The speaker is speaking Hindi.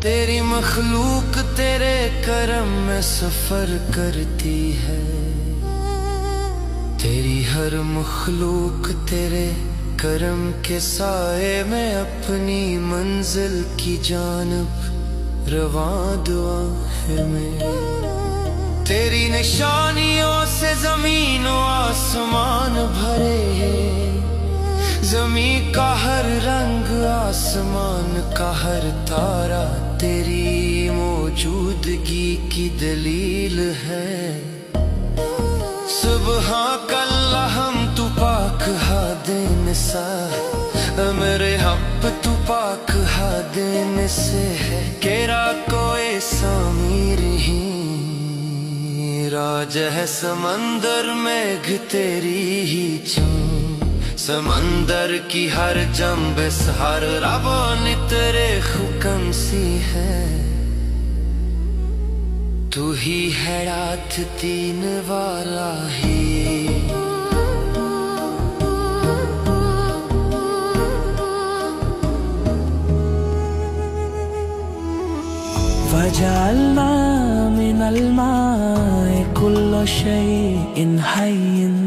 तेरी मखलूक तेरे करम में सफर करती है। तेरी हर मखलूक तेरे करम के साए में अपनी मंजिल की जानब रवां दुआ है मेरी। तेरी निशानियों से ज़मीन व आसमान भरे हैं। ज़मीं का हर रंग आसमान का हर तारा तेरी मौजूदगी की दलील है। सुबहान अल्लाह हम तू पाक हादे निसार, मेरे हब तू पाक हादे में से है। केरा कोई सामीर ही राज है समंदर मेघ तेरी ही चूम। समंदर की हर जंबस हर रवानी तेरे हुक्म सी है। तू ही है रात दीन वाला ही। वजअलना मिनल माए कुल्ल शैइन हय्यिन